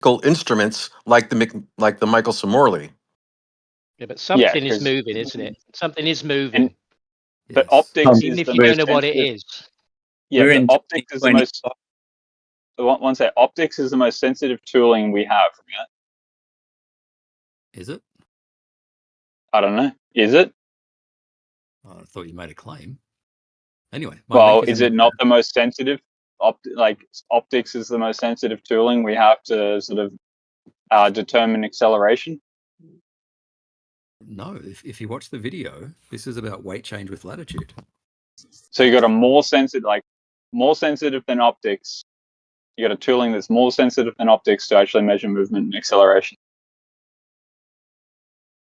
mechanical instruments like the Michael Somorley. Yeah, but something is moving, isn't it? Something is moving. But optics even is if the you don't know what it is. Yeah, but optics is the most. One sec. Optics is the most sensitive tooling we have. Right? Is it? I don't know. Is it? I thought you made a claim. Anyway. Well, is it not the most sensitive? Optics is the most sensitive tooling we have to sort of determine acceleration. No, if you watch the video, this is about weight change with latitude. So you got a more sensitive than optics. You got a tooling that's more sensitive than optics to actually measure movement and acceleration.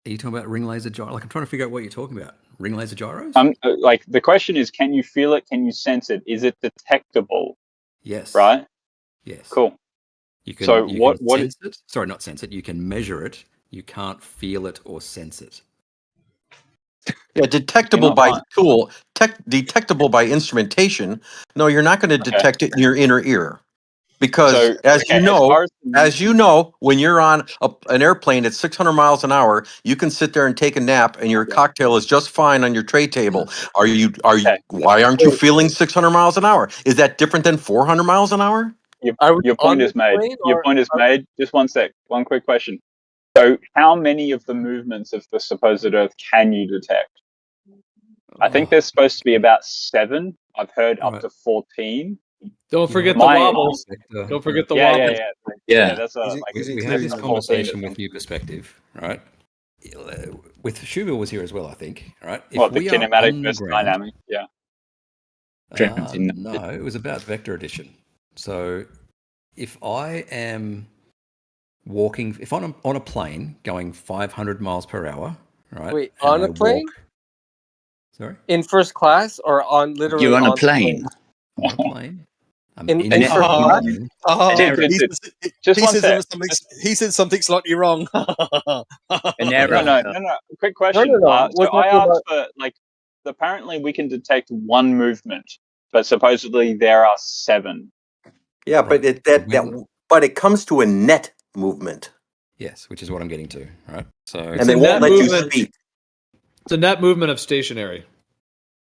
Are you talking about ring laser gyro? Like, I'm trying to figure out what you're talking about. Ring laser gyros? Like the question is, can you feel it? Can you sense it? Is it detectable? Yes. Right? Yes. Cool. You can, so you what can sense it? Sorry, not sense it. You can measure it. You can't feel it or sense it. Yeah, detectable by tool, detectable by instrumentation. No, you're not going to detect it in your inner ear. Because as you know, when you're on an airplane at 600 miles an hour, you can sit there and take a nap, and your cocktail is just fine on your tray table. Why aren't you feeling 600 miles an hour? Is that different than 400 miles an hour? Your point is made. Your point is made. Just one sec. One quick question. So, how many of the movements of the supposed Earth can you detect? I think there's supposed to be about 7. I've heard up to 14. Don't forget the wobbles. Don't forget the wobbles. Yeah. That's we had this conversation with your perspective, right? With Shubil was here as well, I think. Right? What, the kinematic versus dynamic? Yeah. No, it was about vector addition. So, if I am walking, if I'm on a plane going 500 miles per hour, right? Wait, on a plane? Sorry? In first class or on literally? You're on a plane. On a plane. In first class? He said something slightly wrong. No. Quick question. So I asked for apparently we can detect one movement, but supposedly there are 7. Yeah, but it comes to a net movement. Yes, which is what I'm getting to, right? So and they won't let you speak. It's a net movement of stationary.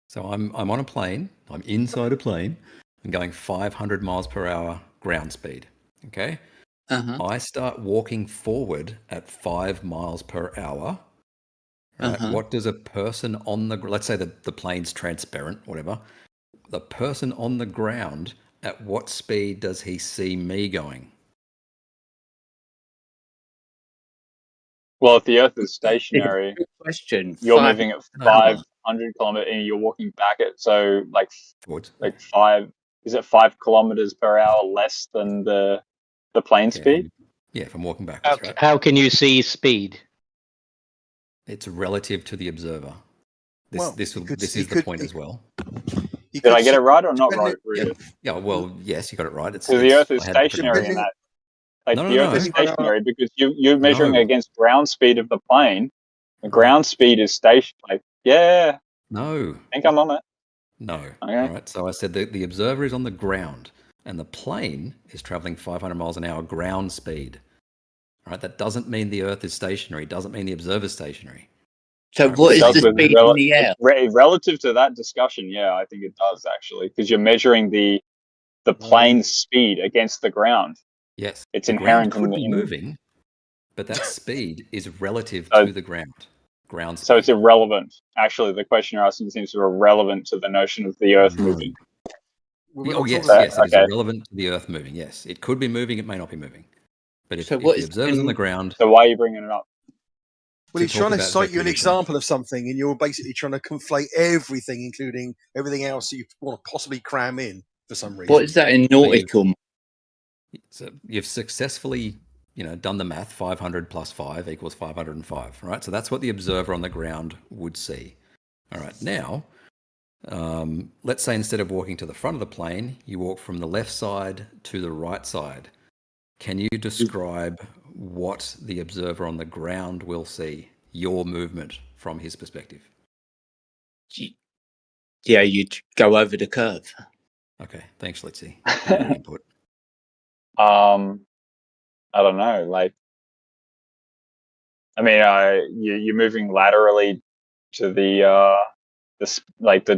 So I'm on a plane. I'm inside a plane. I'm going 500 miles per hour ground speed. Okay. I start walking forward at 5 miles per hour. Right. What does a person on the, let's say the plane's transparent, whatever. The person on the ground, at what speed does he see me going? Well, if the Earth is stationary, you're moving at 500 kilometers, and you're walking back at 5. Is it 5 kilometers per hour less than the plane speed? If I'm walking backwards, right? How can you see speed? It's relative to the observer. This is the point as well. Did I get it right or not right? Yeah. Well, yes, you got it right. So the Earth is stationary in that. The Earth is stationary because you're measuring against ground speed of the plane. The ground speed is stationary. No. I think I'm on it. No. Okay. All right. So I said the observer is on the ground and the plane is traveling 500 miles an hour ground speed. All right. That doesn't mean the Earth is stationary. It doesn't mean the observer is stationary. So what is the speed in the air? Relative to that discussion, I think it does actually, because you're measuring the plane's speed against the ground. Yes, it's inherent in moving, but that speed is relative to the ground speed. So it's irrelevant. Actually, the question you're asking seems to be irrelevant to the notion of the Earth moving. Yes, it is irrelevant to the Earth moving. Yes, it could be moving, it may not be moving. But if the observer's on the ground, so why are you bringing it up? Well, he's trying to cite you an example of something, and you're basically trying to conflate everything, including everything else that you want to possibly cram in for some reason. What is that in nautical? So you've successfully, done the math. 500 plus 5 equals 505, right? So that's what the observer on the ground would see. All right. Now, let's say instead of walking to the front of the plane, you walk from the left side to the right side. Can you describe what the observer on the ground will see, your movement from his perspective? Yeah, you'd go over the curve. Okay, thanks, Litzy. I don't know. Like, I mean, you're moving laterally to the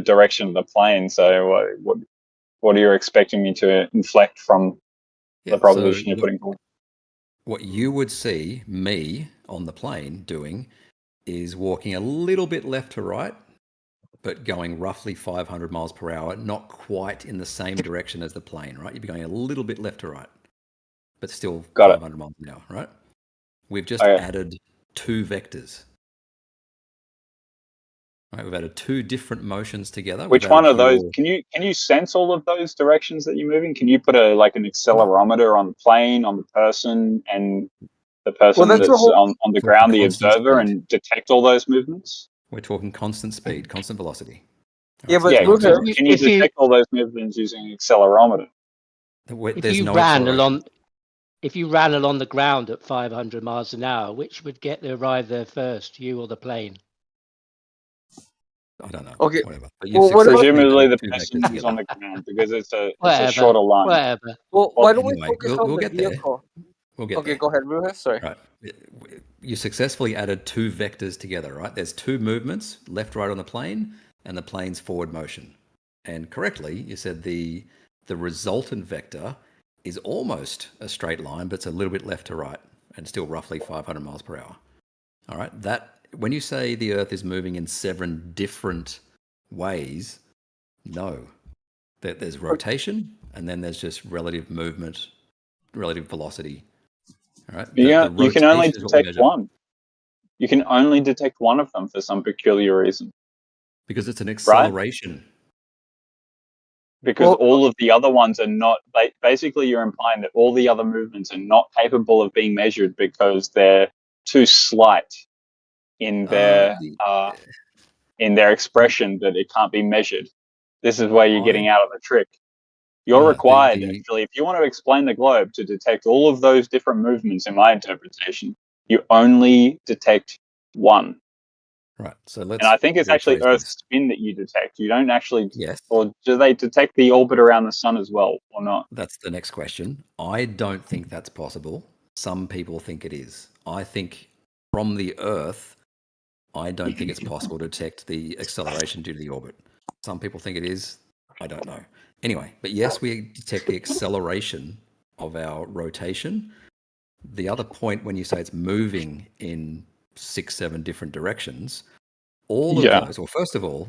direction of the plane. So what are you expecting me to inflect from the proposition you're putting forward? What you would see me on the plane doing is walking a little bit left to right, but going roughly 500 miles per hour, not quite in the same direction as the plane, right? You'd be going a little bit left to right, but still 500 miles an hour, right? We've just added 2 vectors. Right, we've added 2 different motions together. Which one of those? Can you sense all of those directions that you're moving? Can you put an accelerometer on the plane, on the person, and the person that's on the ground, the observer, and detect all those movements? We're talking constant speed, constant velocity. Yeah, but can you detect all those movements using an accelerometer? If you ran along the ground at 500 miles an hour, which would arrive there first, you or the plane? I don't know. Okay. Whatever. Well, presumably the person who's on the ground because it's a shorter line. Whatever. Well, why don't we focus on the vehicle? We'll get there. Go ahead, Ruha. Sorry. Right. You successfully added 2 vectors together, right? There's 2 movements, left, right on the plane, and the plane's forward motion. And correctly, you said the resultant vector is almost a straight line, but it's a little bit left to right and still roughly 500 miles per hour. All right. When you say the Earth is moving in 7 different ways, no. There's rotation, and then there's just relative movement, relative velocity. All right. You can only detect one. You can only detect one of them for some peculiar reason. Because it's an acceleration. Right? Because all of the other ones are not. Basically, you're implying that all the other movements are not capable of being measured because they're too slight in their expression that it can't be measured. This is where you're getting out of the trick. You're required, actually, if you want to explain the globe, to detect all of those different movements. In my interpretation, you only detect one. Right. So and I think it's actually Earth's spin that you detect. You don't actually. Yes. Or do they detect the orbit around the sun as well, or not? That's the next question. I don't think that's possible. Some people think it is. I think from the Earth, I don't think it's possible to detect the acceleration due to the orbit. Some people think it is. I don't know. Anyway, but yes, we detect the acceleration of our rotation. The other point when you say it's moving in 6, 7 different directions, all of those, well, first of all,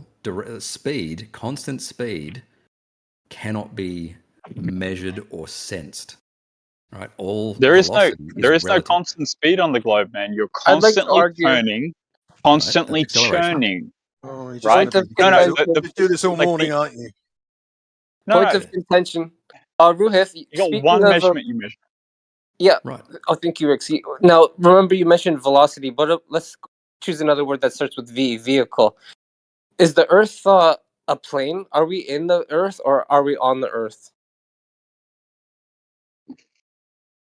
speed, constant speed cannot be measured or sensed. Right? There is no constant speed on the globe, man. You're constantly turning, constantly churning. Oh, right? Just do this all morning, aren't you? Point of contention. Ruhith, you got one measurement you measure. Yeah. Right. Oh, thank you, Riksky. Now, remember you mentioned velocity, but let's choose another word that starts with V, vehicle. Is the Earth a plane? Are we in the Earth or are we on the Earth?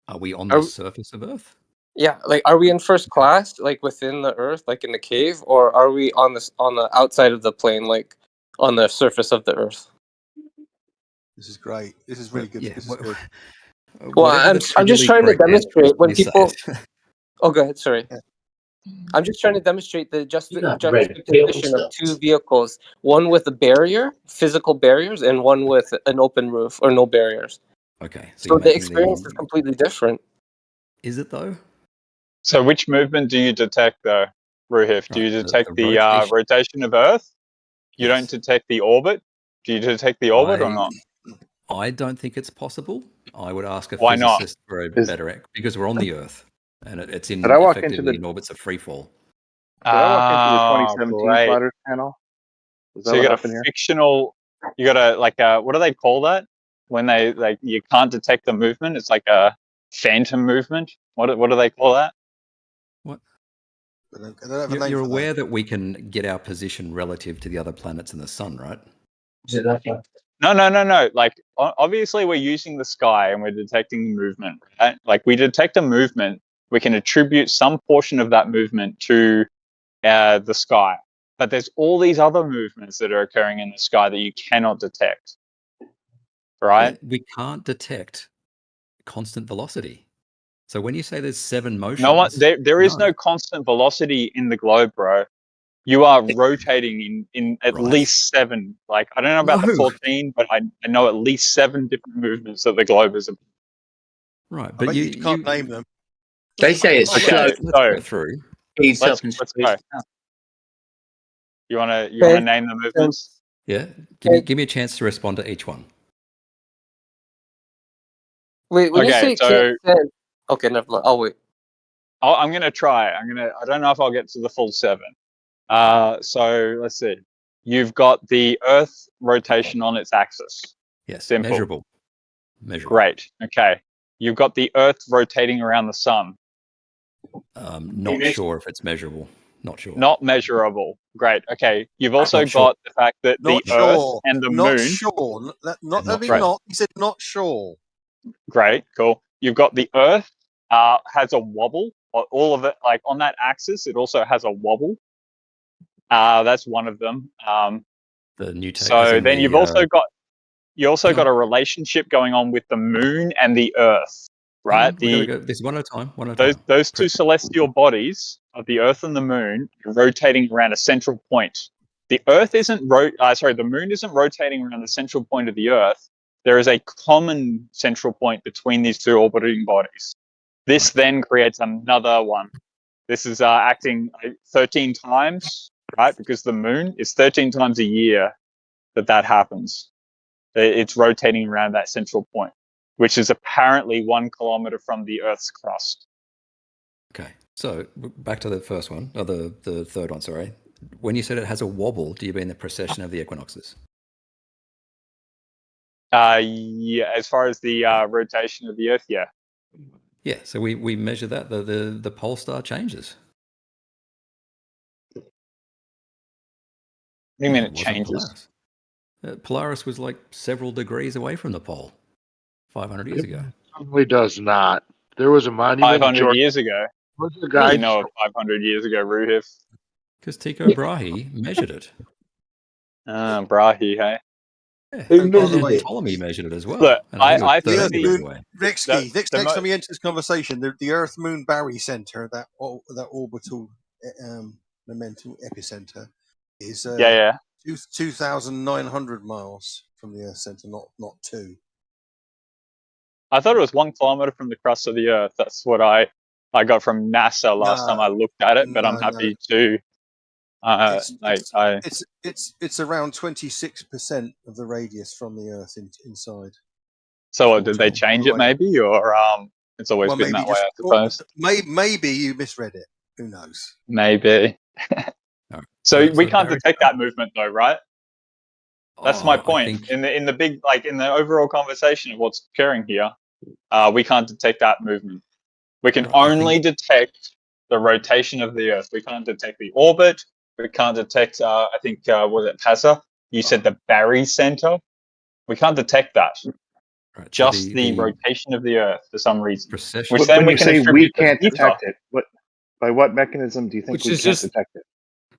Are we on the surface of Earth? Yeah, like are we in first class, like within the Earth, like in the cave, or are we on the outside of the plane, like on the surface of the Earth? This is great. This is really good. Yeah. This is good. Well, I'm just trying to demonstrate when people. Oh, go ahead. Sorry. Yeah. I'm just trying to demonstrate the juxtaposition of 2 vehicles, one with a barrier, physical barriers, and one with an open roof or no barriers. Okay. So the experience is completely different. Is it though? So which movement do you detect though, Ruhif? Do you detect the rotation of Earth? You don't detect the orbit? Do you detect the orbit or not? I don't think it's possible. I would ask a Why physicist not? for a better because we're on the Earth and it's effectively in orbits of free fall. Did I walk into the 2017 sliders panel? So you got a fictional. You got a what do they call that? When they you can't detect the movement, it's like a phantom movement. What do they call that? What? You're aware that we can get our position relative to the other planets in the sun, right? No. Like obviously we're using the sky and we're detecting movement, right? Like we detect a movement, we can attribute some portion of that movement to the sky. But there's all these other movements that are occurring in the sky that you cannot detect, right? Yeah, we can't detect constant velocity. So when you say there's 7 motions, there is no constant velocity in the globe, bro. You are rotating in at least 7. Like, I don't know about the 14, but I know at least 7 different movements that the globe is. Right, but you can't name them. They say it's slow. Let's go through. Let's go. You wanna name the movements? Yeah, give me a chance to respond to each one. Wait, when you say okay, never mind. I'll wait. I'm gonna try. I don't know if I'll get to the full 7. So let's see. You've got the Earth rotation on its axis. Yes, simple. Measurable. Great. Okay. You've got the Earth rotating around the sun. Not sure if it's measurable. Not sure. Not measurable. Great. Okay. You've also got the fact that the Earth and the Moon. Not sure. Not. He said not sure. Great. Cool. You've got the Earth has a wobble. All of it, like on that axis, it also has a wobble. That's one of them. The new. So then you've also got got a relationship going on with the Moon and the Earth, right? This one at a time. Those two celestial bodies of the Earth and the Moon are rotating around a central point. The Moon isn't rotating around the central point of the Earth. There is a common central point between these two orbiting bodies. This then creates another one. This is acting 13 times, right? Because the Moon is 13 times a year that happens. It's rotating around that central point, which is apparently 1 kilometer from the Earth's crust. Okay, so back to the first one, or the third one, sorry. When you said it has a wobble, do you mean the precession of the equinoxes? Yeah, as far as the rotation of the Earth, yeah. Yeah, so we measure that. The pole star changes. What do you mean it changes? Polaris was like several degrees away from the pole 500 years ago. It probably does not. There was a monument 500 years ago. What's the guy? You know of 500 years ago, Ruhif? Because Tycho Brahe measured it. Brahe, hey? Yeah. Ptolemy measured it as well. Look, I think Riksky, next time we enter this conversation, the Earth-Moon Barry Center, that orbital momentum epicenter, is 2,900 miles from the Earth center, not 2. I thought it was 1 kilometer from the crust of the Earth. That's what I got from NASA last time I looked at it, but I'm happy to. It's around 26% of the radius from the Earth inside. So did they change it maybe, or it's always been that way? I suppose. Maybe you misread it. Who knows? Maybe. So we can't detect that movement, though, right? That's my point. In the big, in the overall conversation of what's occurring here, we can't detect that movement. We can only detect the rotation of the Earth. We can't detect the orbit. We can't detect. I think was it Pazza? You said the Barry Center. We can't detect that. Right, just so the rotation of the Earth for some reason. Which then when you say we can't detect it, by what mechanism do you think we can't detect it?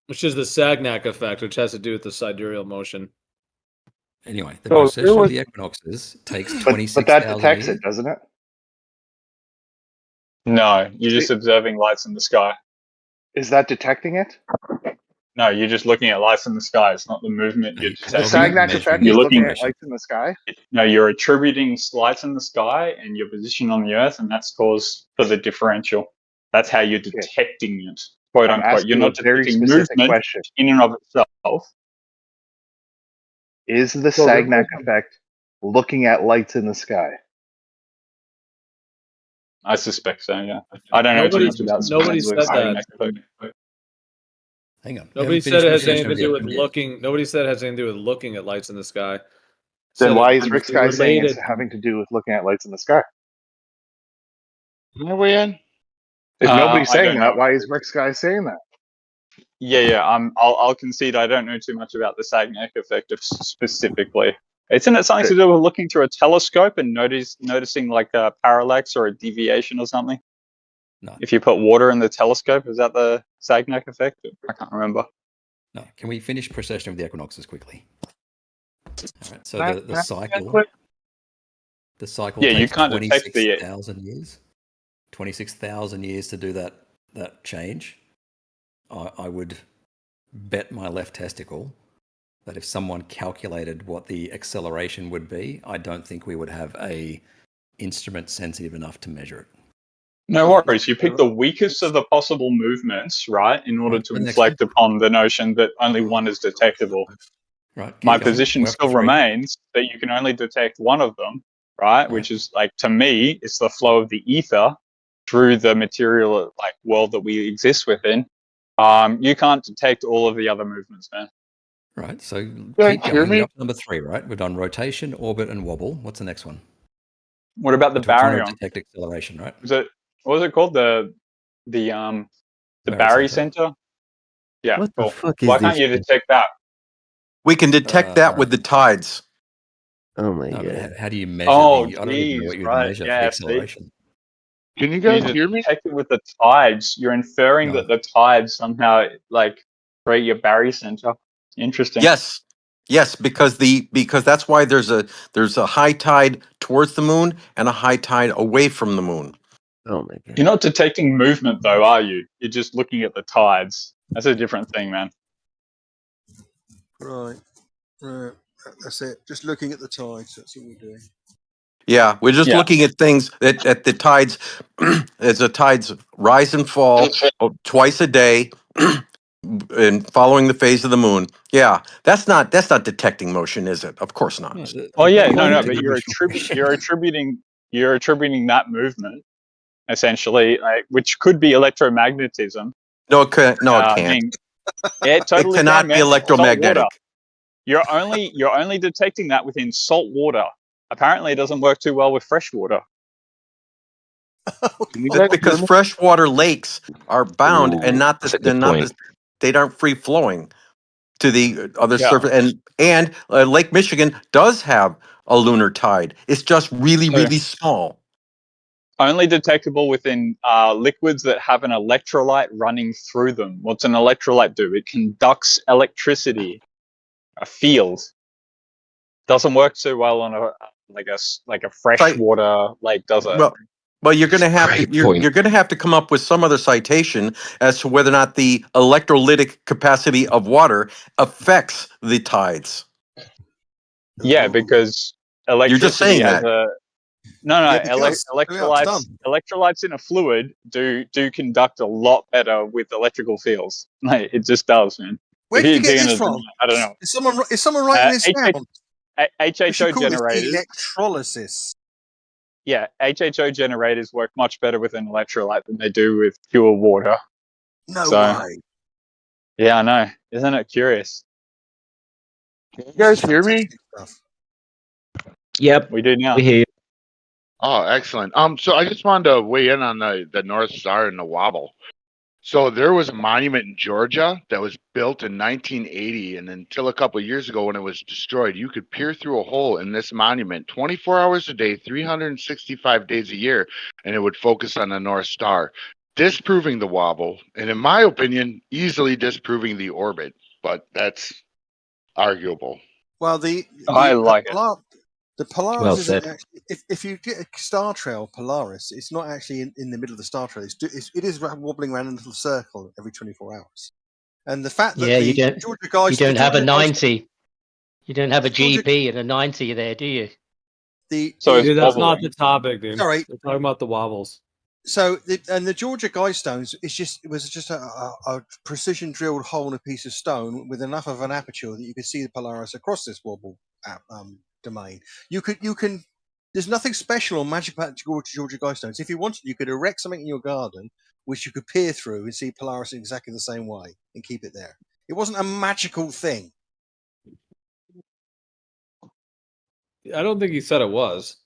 Which is the Sagnac effect, which has to do with the sidereal motion. Anyway, the precession of the equinoxes takes 26,000 But that detects it, doesn't it? No, you're just observing lights in the sky. Is that detecting it? No, you're just looking at lights in the sky. It's not the movement you're detecting. The Sagnac effect is looking at lights in the sky? No, you're attributing lights in the sky and your position on the Earth, and that's cause for the differential. That's how you're detecting it, quote unquote. You're not detecting movement in and of itself. Is the Sagnac effect looking at lights in the sky? I suspect so, yeah. I don't know too much about nobody said that. Hang on. Nobody said it has anything to do with looking. Nobody said it has anything to do with looking at lights in the sky. Then why is Riksky saying it's having to do with looking at lights in the sky? Where are we in? If nobody's saying that, why is Riksky saying that? Yeah. I'll concede I don't know too much about the Sagnac effect specifically. Isn't it something to do with looking through a telescope and noticing like a parallax or a deviation or something? No. If you put water in the telescope, is that the Sagnac effect? I can't remember. No. Can we finish precession of the equinoxes quickly? All right. So the cycle. The cycle. Yeah, takes you can't detect 26,000 years. 26,000 years to do that change, I would bet my left testicle that if someone calculated what the acceleration would be, I don't think we would have a instrument sensitive enough to measure it. No worries. You pick the weakest of the possible movements, right, in order to inflect upon the notion that only one is detectable. Right. My position still remains that you can only detect one of them, right? Which is, like, to me, it's the flow of the ether through the material, like, world that we exist within. You can't detect all of the other movements, man. Right. So keep going. We're up to number 3, right? We've done rotation, orbit, and wobble. What's the next one? What about the baryon? Detect acceleration, right? What was it called? The Barry Center? Yeah. What the fuck is Why can't you detect that? We can detect that with the tides. Oh my god! But how do you measure? Oh, I don't even know what you measure for acceleration. Can you guys hear me? Detect it with the tides. You're inferring that the tides somehow, like, create your Barry Center. Interesting. Yes, because that's why there's a high tide towards the moon and a high tide away from the moon. Oh my god! You're not detecting movement, though, are you? You're just looking at the tides. That's a different thing, man. Right. That's it. Just looking at the tides. That's all we're doing. Yeah, we're just looking at things at the tides. As the tides rise and fall twice a day, and following the phase of the moon. Yeah, that's not detecting motion, is it? Of course not. Oh yeah, no, but you're attributing that movement essentially, which could be electromagnetism. No, it can't. It totally it cannot can, be man. electromagnetic. You're only detecting that within salt water. Apparently, it doesn't work too well with fresh water. Because freshwater lakes are bound and they aren't free flowing to the other surface. And Lake Michigan does have a lunar tide. It's just really small. Only detectable within liquids that have an electrolyte running through them. What's an electrolyte do? It conducts electricity. A field doesn't work so well on a freshwater lake, does it? Well, you're going to have you're going to have to come up with some other citation as to whether or not the electrolytic capacity of water affects the tides. Yeah, because electricity you're just saying has that. Electrolytes in a fluid do conduct a lot better with electrical fields. Like, it just does, man. Where did you get this from? I don't know. Is someone writing this down? HHO generators. Electrolysis. Yeah, HHO generators work much better with an electrolyte than they do with pure water. No way. Yeah, I know. Isn't it curious? Can you guys hear me? Yep, we do now. We hear you. Oh, excellent. So I just wanted to weigh in on the North Star and the wobble. So there was a monument in Georgia that was built in 1980, and until a couple of years ago when it was destroyed, you could peer through a hole in this monument 24 hours a day, 365 days a year, and it would focus on the North Star, disproving the wobble, and in my opinion, easily disproving the orbit, but that's arguable. Well, I like it. The Polaris isn't actually, if you get a star trail Polaris, it's not actually in the middle of the star trail. It is wobbling around in a little circle every 24 hours. And the fact that you don't have a 90. You don't have a GP and a 90 there, do you? Dude, that's not the topic, dude. Sorry. We're talking about the wobbles. So, the Georgia Guidestones, it was just a precision drilled hole in a piece of stone with enough of an aperture that you could see the Polaris across this wobble domain. You can. There's nothing special or magic about Georgia Guidestones. If you wanted, you could erect something in your garden which you could peer through and see Polaris in exactly the same way and keep it there. It wasn't a magical thing. I don't think he said it was.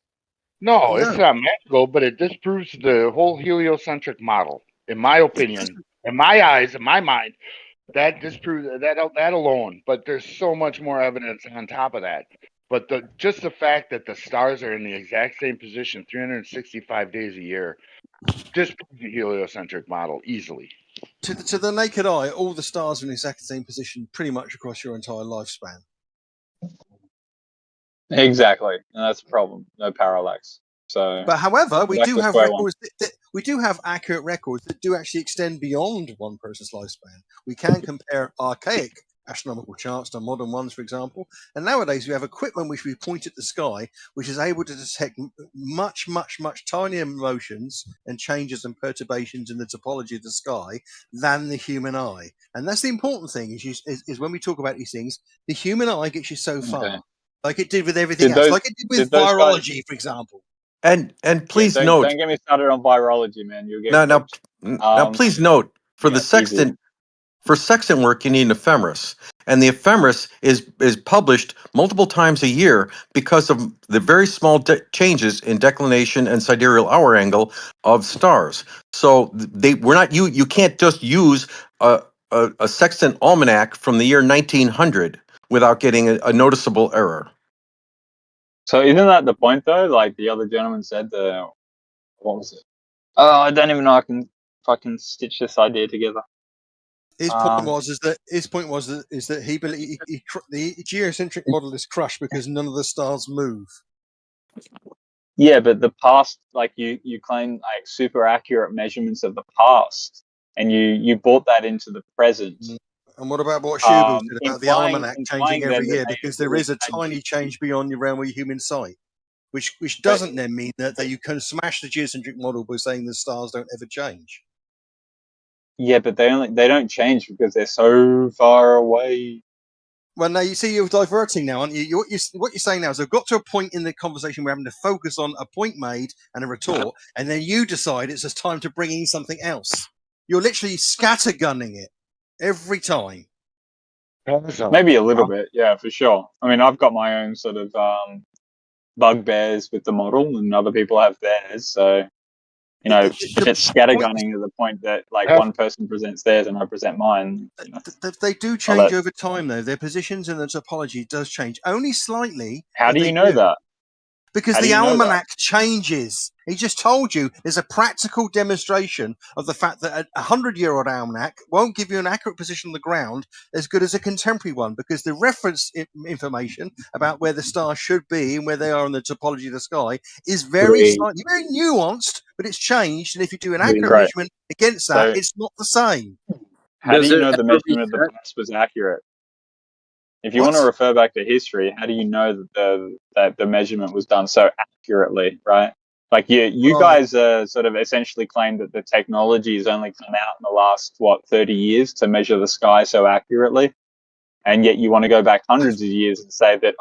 No, it's not magical, but it disproves the whole heliocentric model, in my opinion, in my eyes, in my mind. That disproves that alone. But there's so much more evidence on top of that. But just the fact that the stars are in the exact same position 365 days a year disproves the heliocentric model easily. To the naked eye, all the stars are in the exact same position pretty much across your entire lifespan. Exactly, and that's the problem. No parallax. So, but however, we do have we do have accurate records that do actually extend beyond one person's lifespan. We can compare archaic astronomical charts to modern ones, for example. And nowadays we have equipment which we point at the sky, which is able to detect much, much, much tinier motions and changes and perturbations in the topology of the sky than the human eye. And that's the important thing is when we talk about these things, the human eye gets you so far, like it did with everything else, like it did with virology, for example. And please note. Don't get me started on virology, man. You'll get now please note for the sextant. For sextant work, you need an ephemeris, and the ephemeris is published multiple times a year because of the very small changes in declination and sidereal hour angle of stars. So you can't just use a sextant almanac from the year 1900 without getting a noticeable error. So isn't that the point, though? Like the other gentleman said, what was it? Oh, I don't even know. I can fucking stitch this idea together. His point was that he believed the geocentric model is crushed because none of the stars move. Yeah, but the past, like you claim like super accurate measurements of the past, and you brought that into the present. And what about what Schubel said about the almanac changing every year? Because there is a tiny change beyond your realm of human sight, which doesn't then mean that you can smash the geocentric model by saying the stars don't ever change. Yeah, but they don't change because they're so far away. Well, now you see you're diverting now, aren't you? What you're saying now is I've got to a point in the conversation where we're having to focus on a point made and a retort, and then you decide it's just time to bring in something else. You're literally scattergunning it every time. Maybe a little bit, yeah, for sure. I mean, I've got my own sort of bugbears with the model, and other people have theirs, so... You know, if it's scattergunning to the point that like one person presents theirs and I present mine. You know, they do change over time, though. Their positions in the topology does change only slightly. How do you know that? Because the almanac changes. He just told you there's a practical demonstration of the fact that a 100-year-old almanac won't give you an accurate position on the ground as good as a contemporary one, because the reference information about where the stars should be and where they are in the topology of the sky is very slightly, very nuanced, but it's changed. And if you do an accurate measurement against that, it's not the same. How do you know the measurement of the past was accurate? If you want to refer back to history, how do you know that the measurement was done so accurately, right? Like you guys sort of essentially claim that the technology has only come out in the last 30 years to measure the sky so accurately, and yet you want to go back hundreds of years and say that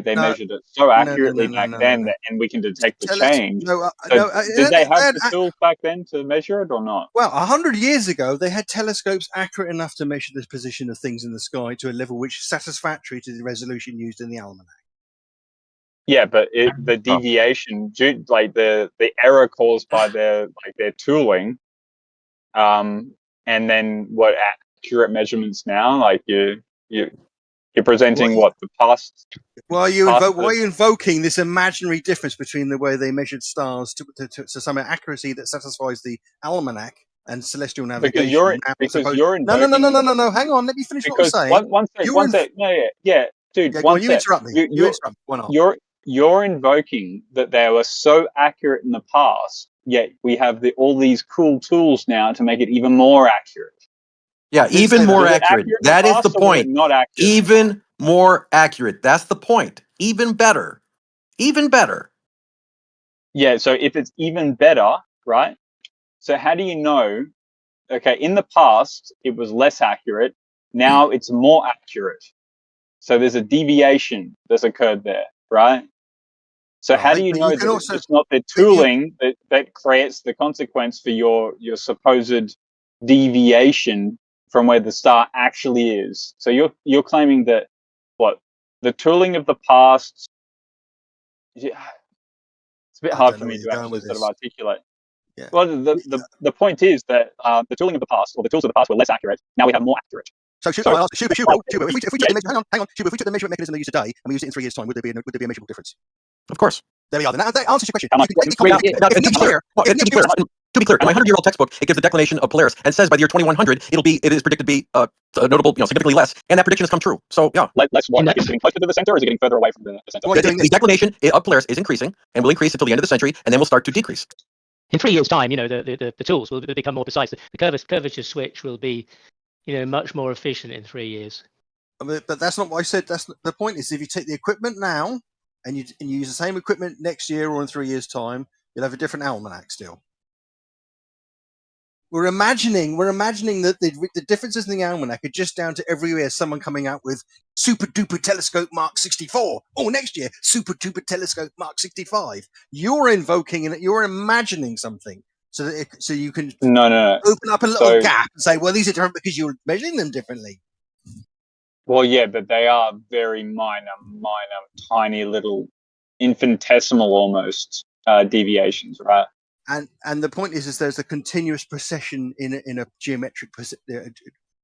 they measured it so accurately back then and we can detect the change. Did they have the tools back then to measure it or not? Well, 100 years ago, they had telescopes accurate enough to measure the position of things in the sky to a level which is satisfactory to the resolution used in the almanac. Yeah, but the deviation, like the error caused by their tooling, and then what accurate measurements now, like you're presenting the past. Why are you invoking this imaginary difference between the way they measured stars to some accuracy that satisfies the almanac and celestial navigation? Because you're invoking... No. Hang on, let me finish what I'm saying. One sec. Dude. You interrupt me. You interrupt me. Why not? You're invoking that they were so accurate in the past, yet we have all these cool tools now to make it even more accurate. Yeah, even more accurate. That is the point. Not accurate. Even more accurate. That's the point. Even better. Even better. Yeah, so if it's even better, right? So how do you know, okay, in the past, it was less accurate. Now it's more accurate. So there's a deviation that's occurred there, right? So how do you know that it's not the tooling that creates the consequence for your supposed deviation from where the star actually is? So you're claiming that the tooling of the past. It's a bit hard for me to actually sort of articulate. Yeah. Well, the point is that the tooling of the past, or the tools of the past, were less accurate. Now we have more accurate. So, Schubert, if we took the measurement mechanism they use today and we use it in 3 years' time, would there be a measurable difference? Of course. There we are. Now that answers your question. To be clear, in my 100-year-old textbook, it gives the declination of Polaris and says by the year 2100 it is predicted to be notable, significantly less, and that prediction has come true. So yeah. Less what? Like, is it getting closer to the center, or is it getting further away from the center? The declination of Polaris is increasing and will increase until the end of the century, and then will start to decrease. in 3 years' time, the tools will become more precise. The curvature switch will be, much more efficient in 3 years. But that's not what I said. That's the point. Is if you take the equipment now and you use the same equipment next year or in 3 years' time, you'll have a different almanac still. We're imagining that the differences in the almanac are just down to every year someone coming out with super duper telescope Mark 64. Oh, next year super duper telescope Mark 65. You're invoking and you're imagining something so you can open up a little gap and say, well, these are different because you're measuring them differently. Well, yeah, but they are very minor, tiny little infinitesimal almost deviations, right? And the point is there's a continuous precession in a geometric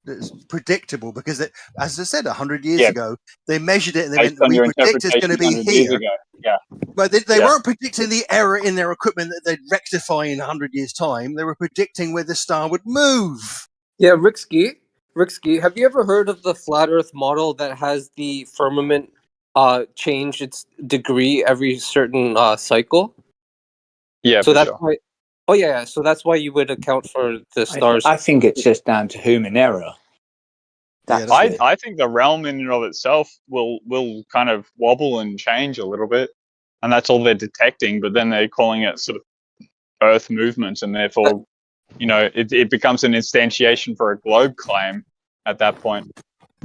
that's predictable because, as I said, 100 years ago, they measured it and they went, we predict it's going to be here. Yeah. But they weren't predicting the error in their equipment that they'd rectify in 100 years' time. They were predicting where the star would move. Yeah, Riksky, have you ever heard of the flat Earth model that has the firmament change its degree every certain cycle? Yeah, so that's sure. why. Oh yeah, so that's why you would account for the stars. I think it's just down to human error. I think the realm in and of itself will kind of wobble and change a little bit, and that's all they're detecting. But then they're calling it sort of Earth movements, and therefore, it becomes an instantiation for a globe claim at that point.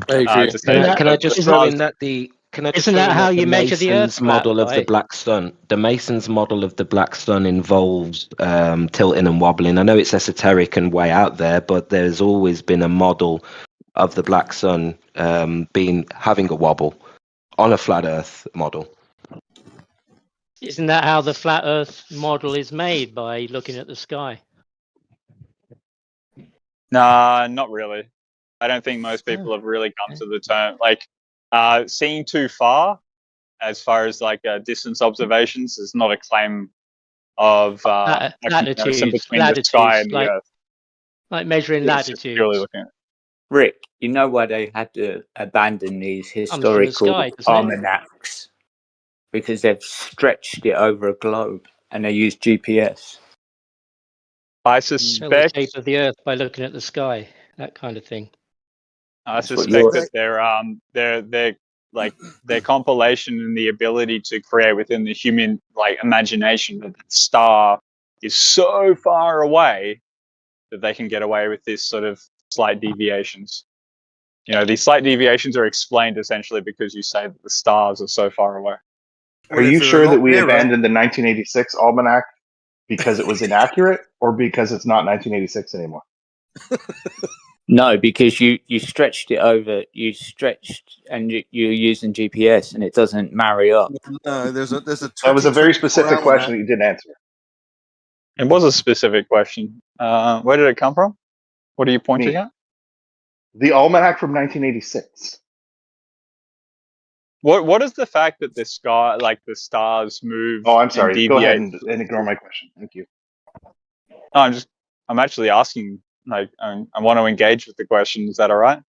I agree. Can I just throw in that Isn't that how you measure the Earth model of the black sun? The Mason's model of the black sun involves tilting and wobbling. I know it's esoteric and way out there, but there's always been a model of the black sun having a wobble on a flat Earth model. Isn't that how the flat Earth model is made, by looking at the sky? Nah, not really. I don't think most people have really come to the term. Like, seeing too far as like distance observations is not a claim of a comparison between the sky and the Earth. Like measuring latitudes. Purely looking at it. Rick, you know why they had to abandon these historical almanacs? Because they've stretched it over a globe and they use GPS. I suspect the shape of the Earth by looking at the sky, that kind of thing. I suspect that their compilation and the ability to create within the human imagination that the star is so far away that they can get away with this sort of slight deviations. These slight deviations are explained essentially because you say that the stars are so far away. Are you sure that we abandoned the 1986 almanac because it was inaccurate, or because it's not 1986 anymore? No, because you stretched it over. You stretched and you're using GPS, and it doesn't marry up. No, there's a. That was a very specific question that you didn't answer. It was a specific question. Where did it come from? What are you pointing at? The almanac from 1986. What is the fact that the sky, the stars move? Oh, I'm sorry. Go ahead and ignore my question. Thank you. No, I'm actually asking. I want to engage with the question. Is that all right?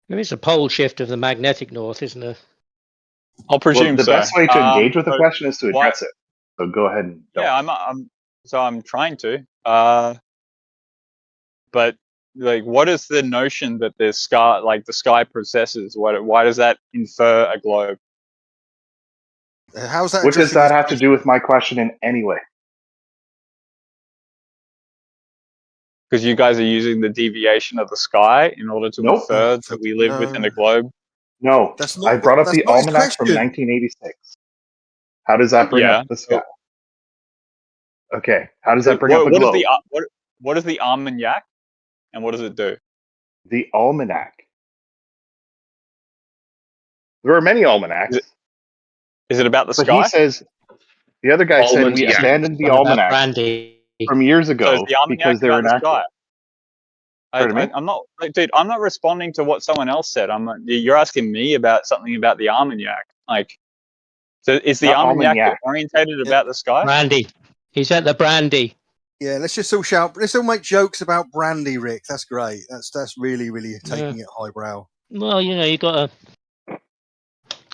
Maybe it's a pole shift of the magnetic north, isn't it? I'll presume the best way to engage with the question is to address it. So go ahead and. Yeah, I'm trying to. But what is the notion that the sky possesses? Why does that infer a globe? How's that? What does that have to do with my question in any way? Because you guys are using the deviation of the sky in order to infer that we live within a globe. No, I brought up the almanac from 1986. How does that bring up the sky? Okay, how does that bring up a globe? What is the almanac, and what does it do? The almanac. There are many almanacs. Is it about the sky? But he says, the other guy said we abandoned the almanac from years ago because they're inaccurate. I'm not, dude. I'm not responding to what someone else said. You're asking me about something about the almanac. So is the almanac orientated about the sky? Brandy. He's at the brandy. Yeah, let's just all shout. Let's all make jokes about brandy, Rick. That's great. That's really, really taking it highbrow. Well, you got to.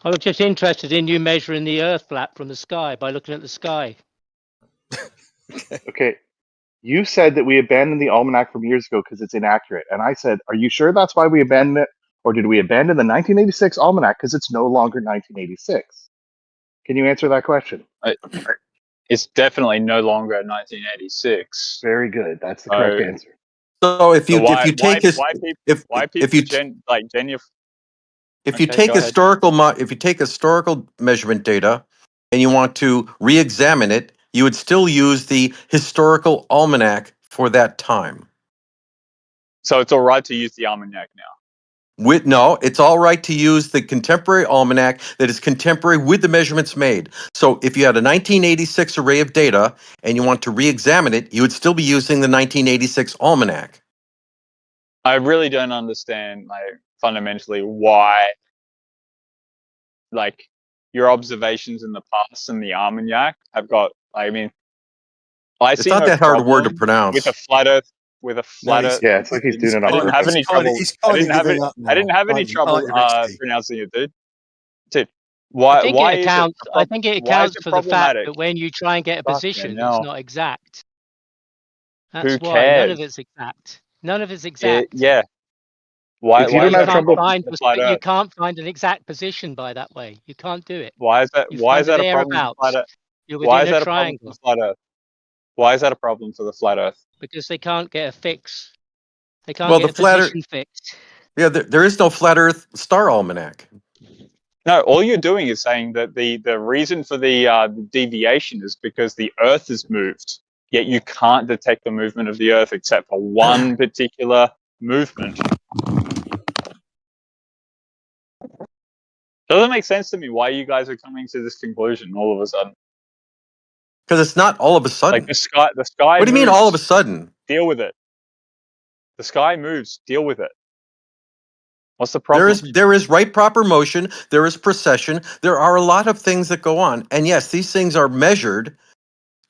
I was just interested in you measuring the Earth flap from the sky by looking at the sky. Okay. You said that we abandoned the almanac from years ago because it's inaccurate. And I said, are you sure that's why we abandoned it? Or did we abandon the 1986 almanac because it's no longer 1986? Can you answer that question? It's definitely no longer 1986. Very good. That's the correct answer. So if you take historical measurement data and you want to re-examine it, you would still use the historical almanac for that time. So it's all right to use the almanac now. No, it's all right to use the contemporary almanac that is contemporary with the measurements made. So if you had a 1986 array of data and you want to re-examine it, you would still be using the 1986 almanac. I really don't understand, like, fundamentally why, like, your observations in the past and the almanac have got. I mean, it's not that hard a word to pronounce. With a flat Earth. Yeah, it's like he's doing it on purpose. I didn't have any trouble pronouncing it, dude. Why? I think it accounts for the fact that when you try and get a position, it's not exact. That's why none of it's exact. None of it's exact. Yeah. Why you can't find an exact position by that way. You can't do it. Why is that? Why is that a problem for flat Earth? Why is that a problem for flat Earth? Why is that a problem for the flat Earth? Because they can't get a fix. They can't get a position fixed. Yeah, there is no flat Earth star almanac. No, all you're doing is saying that the reason for the deviation is because the Earth has moved. Yet you can't detect the movement of the Earth except for one particular movement. Doesn't make sense to me why you guys are coming to this conclusion all of a sudden. Because it's not all of a sudden. Like the sky. What do you mean all of a sudden? Deal with it. The sky moves. Deal with it. What's the problem? There is right proper motion. There is precession. There are a lot of things that go on. And yes, these things are measured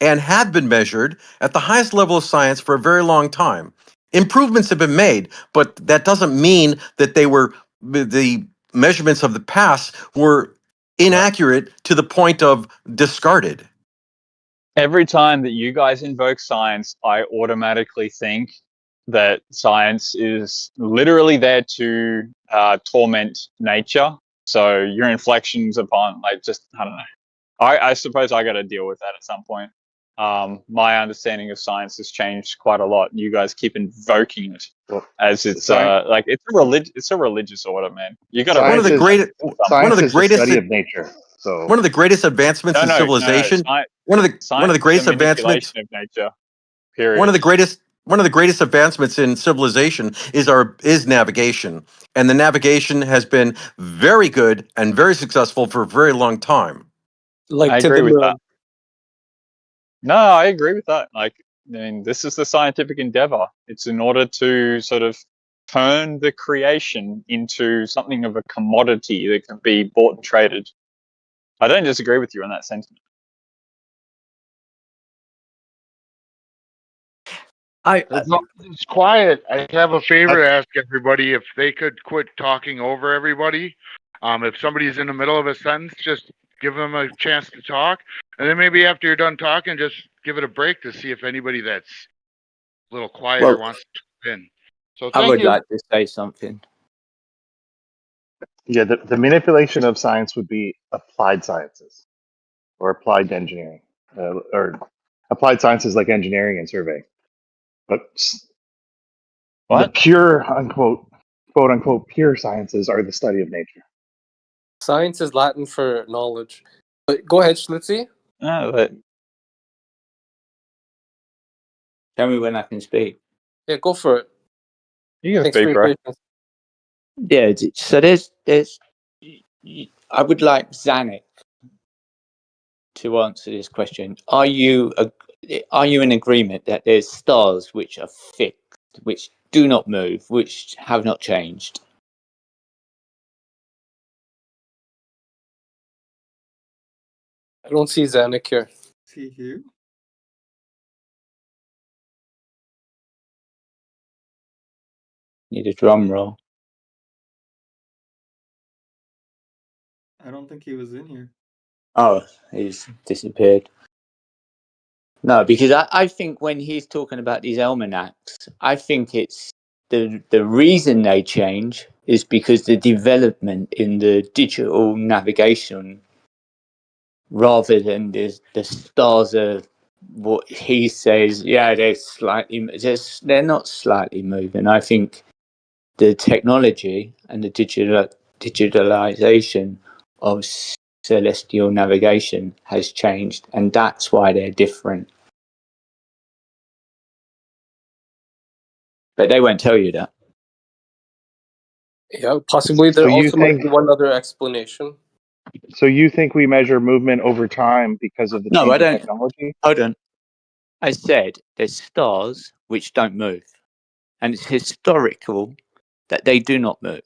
and have been measured at the highest level of science for a very long time. Improvements have been made, but that doesn't mean that the measurements of the past were inaccurate to the point of discarded. Every time that you guys invoke science, I automatically think that science is literally there to torment nature. So your inflections upon, like, just, I don't know. I suppose I got to deal with that at some point. My understanding of science has changed quite a lot. You guys keep invoking it as it's like it's a religious order, man. You got one of the greatest study of nature. So one of the greatest advancements in civilization. One of the greatest advancements of nature. Period. One of the greatest advancements in civilization is navigation, and the navigation has been very good and very successful for a very long time. I agree with that. No, I agree with that. Like, I mean, this is the scientific endeavor. It's in order to sort of turn the creation into something of a commodity that can be bought and traded. I don't disagree with you on that sentiment. As long as it's quiet, I have a favor to ask everybody if they could quit talking over everybody. If somebody's in the middle of a sentence, just give them a chance to talk. And then maybe after you're done talking, just give it a break to see if anybody that's a little quieter wants to jump in. So I would like to say something. Yeah, the manipulation of science would be applied sciences or applied engineering or applied sciences like engineering and surveying. But the pure, unquote, quote unquote, pure sciences are the study of nature. Science is Latin for knowledge. But go ahead, Schlitzy. Tell me when I can speak. Yeah, go for it. You can speak, bro. Yeah, so there's I would like Zanuck to answer this question. Are you in agreement that there's stars which are fixed, which do not move, which have not changed? I don't see Zanuck here. See here? Need a drum roll. I don't think he was in here. Oh, he's disappeared. No, because I think when he's talking about these almanacs, I think it's the reason they change is because the development in the digital navigation, rather than the stars are what he says. Yeah, they're not slightly moving. I think the technology and the digitalization of celestial navigation has changed, and that's why they're different. But they won't tell you that. Yeah, possibly there also might be one other explanation. So you think we measure movement over time because of the No, I change in don't. technology? Hold on. I said there's stars which don't move, and it's historical that they do not move.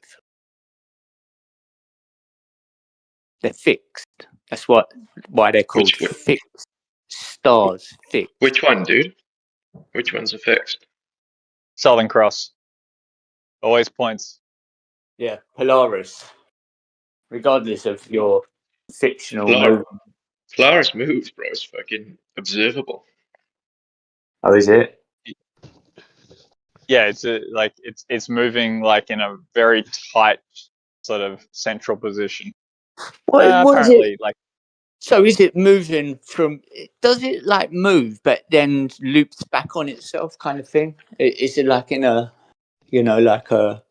They're fixed. That's why they're called fixed stars. Fixed. Which one, dude? Which ones are fixed? Southern Cross. Always points. Yeah, Polaris. Regardless of your fictional movement. Polaris moves, bro. It's fucking observable. Oh, is it? Yeah, it's moving like in a very tight sort of central position. What is Apparently, it? So is it moving from? Does it like move, but then loops back on itself, kind of thing? Is it like in a, like a?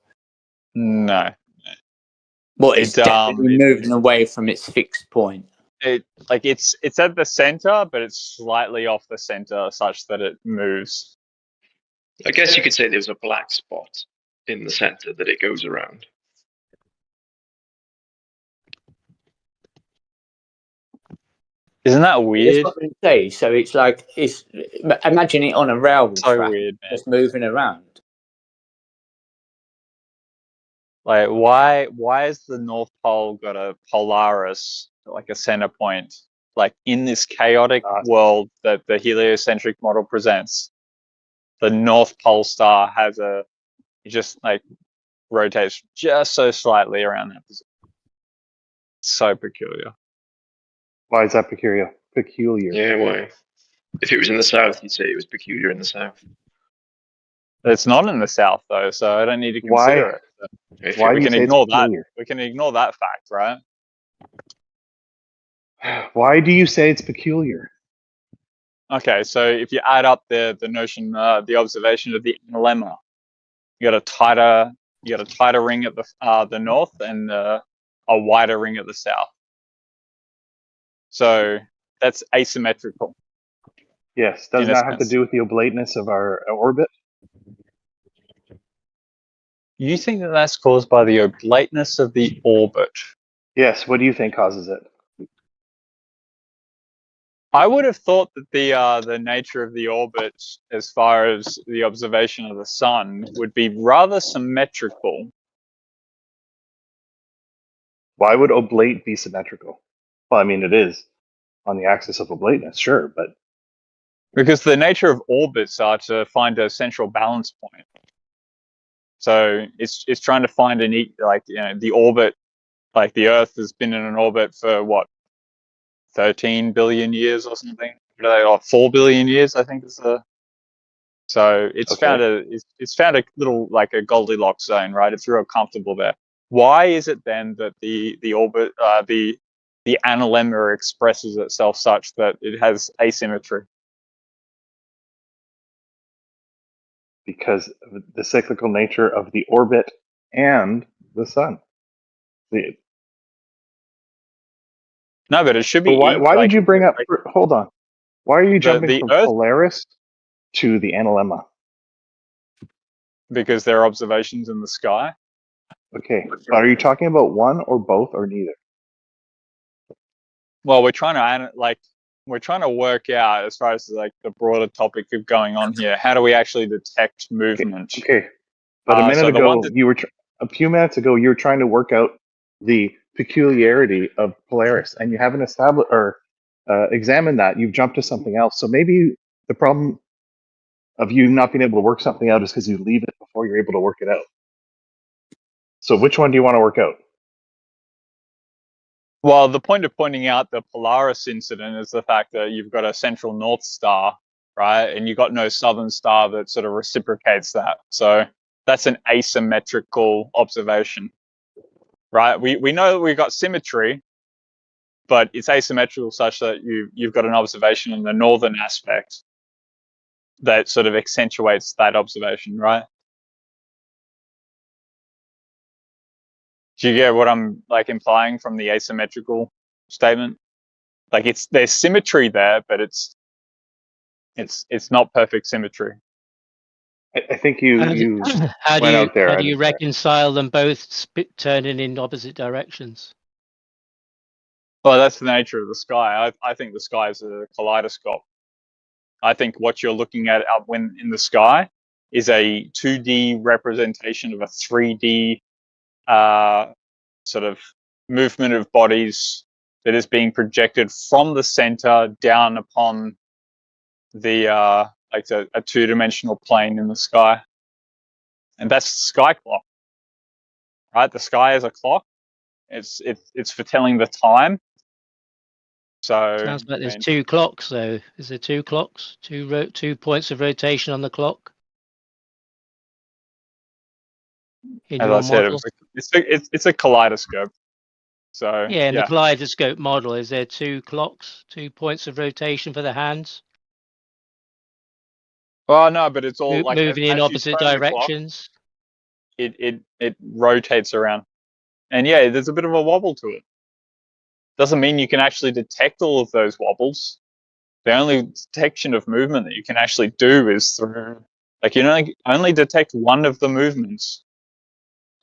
No. What, it's definitely moving away from its fixed point. It's at the center, but it's slightly off the center, such that it moves. I guess you could say there's a black spot in the center that it goes around. Isn't that weird? That's what I say. So it's like imagine it on a railway track, weird, man. just moving around. Like, why has the North Pole got a Polaris, like a center point? Like, in this chaotic world that the heliocentric model presents, the North Pole star has it just like rotates just so slightly around that position. So peculiar. Why is that peculiar? Yeah, why? If it was in the south, you'd say it was peculiar in the south. It's not in the south though, so I don't need to consider it. Why we do you can say ignore it's that. peculiar? We can ignore that fact, right? Why do you say it's peculiar? Okay, so if you add up the notion, the observation of the analemma, you got a tighter ring at the north and a wider ring at the south. So that's asymmetrical. Yes. Does that have to do with the oblateness of our orbit? You think that that's caused by the oblateness of the orbit? Yes. What do you think causes it? I would have thought that the nature of the orbit, as far as the observation of the sun, would be rather symmetrical. Why would oblate be symmetrical? Well, I mean, it is on the axis of oblateness, sure, but because the nature of orbits are to find a central balance point. So it's trying to find the orbit, like the Earth has been in an orbit for what, 13 billion years or something, or 4 billion years, I think is the. So it's found a little like a Goldilocks zone, right? It's real comfortable there. Why is it then that the orbit, the analemma expresses itself such that it has asymmetry? because of the cyclical nature of the orbit and the sun. No, but it should be. Why did you bring up? Hold on. Why are you jumping from Earth, Polaris to the analemma? Because there are observations in the sky. Okay, but are you talking about one or both or neither? Well, we're trying to work out, as far as like the broader topic of going on here, how do we actually detect movement? Okay, but a few minutes ago, you were trying to work out the peculiarity of Polaris, and you haven't established or examined that. You've jumped to something else. So maybe the problem of you not being able to work something out is because you leave it before you're able to work it out. So which one do you want to work out? Well, the point of pointing out the Polaris incident is the fact that you've got a central North Star, right? And you've got no southern star that sort of reciprocates that. So that's an asymmetrical observation, right? We know that we've got symmetry, but it's asymmetrical such that you've got an observation in the northern aspect that sort of accentuates that observation, right? Do you get what I'm like implying from the asymmetrical statement? Like there's symmetry there, but it's not perfect symmetry. I think you went out there. How do you reconcile them both turning in opposite directions? Well, that's the nature of the sky. I think the sky is a kaleidoscope. I think what you're looking at up when in the sky is a 2D representation of a 3D sort of movement of bodies that is being projected from the center down upon the like a two-dimensional plane in the sky, and that's the sky clock, right? The sky is a clock. It's for telling the time. So sounds like there's two clocks, though. Is there two clocks? Two points of rotation on the clock? As I said, it's a kaleidoscope. So yeah, in the kaleidoscope model, is there two clocks, 2 points of rotation for the hands? Well, no, but it's all like moving in opposite directions. It rotates around, and yeah, there's a bit of a wobble to it. Doesn't mean you can actually detect all of those wobbles. The only detection of movement that you can actually do is through, like, you only detect one of the movements.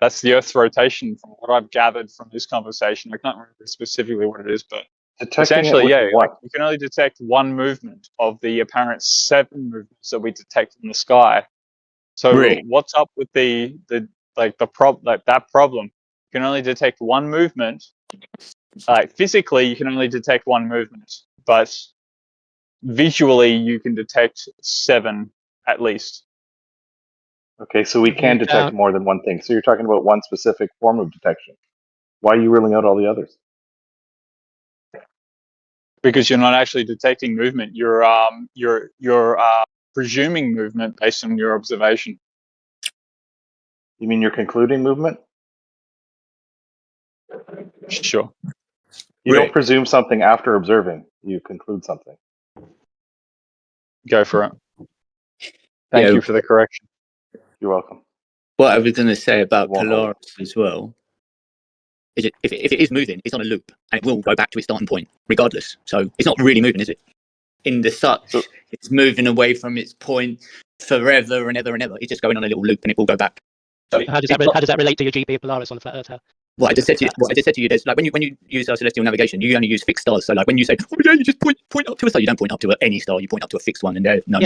That's the Earth's rotation, from what I've gathered from this conversation. I can't remember specifically what it is, but essentially, like, you can only detect one movement of the apparent 7 movements that we detect in the sky. So what's up with that problem? You can only detect one movement. Physically, you can only detect one movement, but visually, you can detect 7 at least. Okay, so we can detect more than one thing. So you're talking about one specific form of detection. Why are you ruling out all the others? Because you're not actually detecting movement. You're presuming movement based on your observation. You mean you're concluding movement? Sure. You don't presume something after observing. You conclude something. Go for it. Thank you for the correction. You're welcome. What I was going to say about Polaris as well is if it is moving, it's on a loop and it will go back to its starting point regardless. So it's not really moving, is it? In the such, it's moving away from its point forever and ever and ever. It's just going on a little loop and it will go back. So how does that relate to your GP of Polaris on the flat Earth? What I just said to you, there's like when you use our celestial navigation, you only use fixed stars. So like when you say, oh yeah, you just point up to a star, you don't point up to any star, you point up to a fixed one, and there none.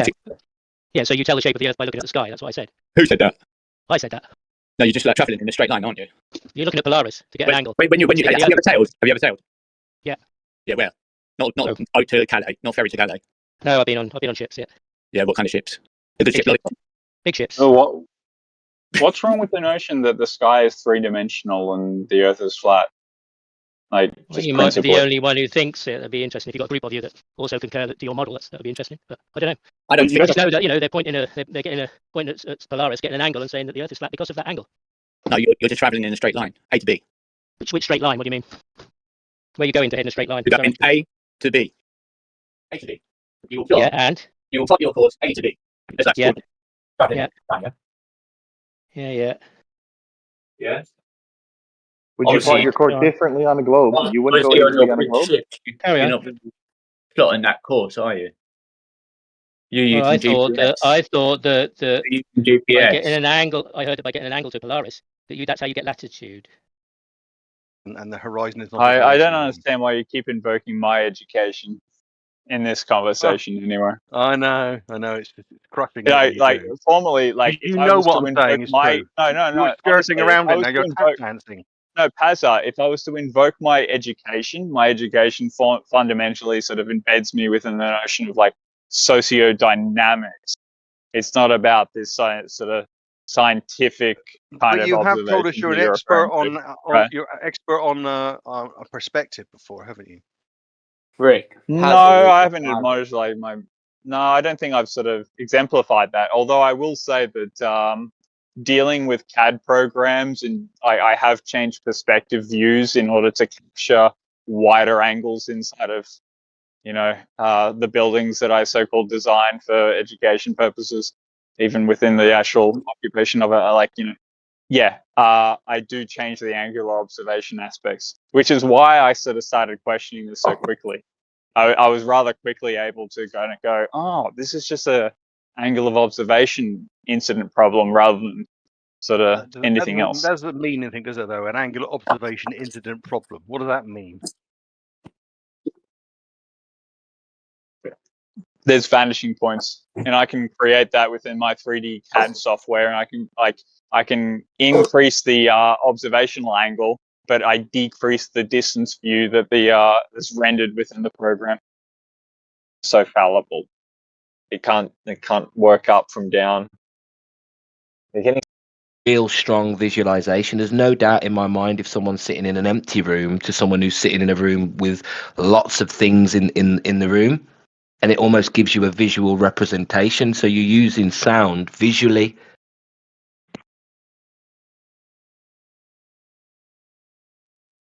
Yeah, so you tell the shape of the Earth by looking at the sky. That's what I said. Who said that? I said that. No, you're just like traveling in a straight line, aren't you? You're looking at Polaris to get an angle. Have you ever sailed? Have you ever sailed? Yeah. Yeah, where? Not out to Calais, not ferry to Calais. No, I've been on ships. Yeah. Yeah, what kind of ships? A good ship, like big ships. Oh, what's wrong with the notion that the sky is 3-dimensional and the Earth is flat? Like, you might be the only one who thinks it. That'd be interesting if you've got a group of you that also concur to your model. That'd be interesting. But I don't know. I don't just know that they're pointing they're getting a point at Polaris, getting an angle, and saying that the Earth is flat because of that angle. No, you're just traveling in a straight line, A to B. Which straight line? What do you mean? Where are you going to head in a straight line? You're going A to B. A to B. You will plot, and you will plot your course A to B. Yeah. Yes. Would you plot your course differently on a globe? You wouldn't go A to B on a globe? You're not plotting that course, are you? I thought that GPS. by getting an angle, I heard that by getting an angle to Polaris, that's how you get latitude. And the horizon is not. I don't understand why you keep invoking my education in this conversation anyway. I know, it's crushing. Like formally, like you know what I'm saying is true. No. You're skirting around it now. You're tap dancing. No, Pazza, if I was to invoke my education fundamentally sort of embeds me within the notion of like sociodynamics. It's not about this sort of scientific kind But of you have told us observation you're an you're expert referring to, on right? you're an expert on a perspective before, haven't you? Rick, No, I haven't admonished like my. No, I don't think I've sort of exemplified that. Although I will say that dealing with CAD programs, and I have changed perspective views in order to capture wider angles inside of, the buildings that I so-called design for education purposes, even within the actual occupation of it. I do change the angular observation aspects, which is why I sort of started questioning this so quickly. I was rather quickly able to go, oh, this is just a angle of observation incident problem rather than sort of anything else. That doesn't mean anything, does it, though? An angular observation incident problem. What does that mean? There's vanishing points, and I can create that within my 3D CAD software, and I can increase the observational angle, but I decrease the distance view that is rendered within the program. So fallible, it can't work up from down. They're getting real strong visualization. There's no doubt in my mind if someone's sitting in an empty room to someone who's sitting in a room with lots of things in the room, and it almost gives you a visual representation. So you're using sound visually.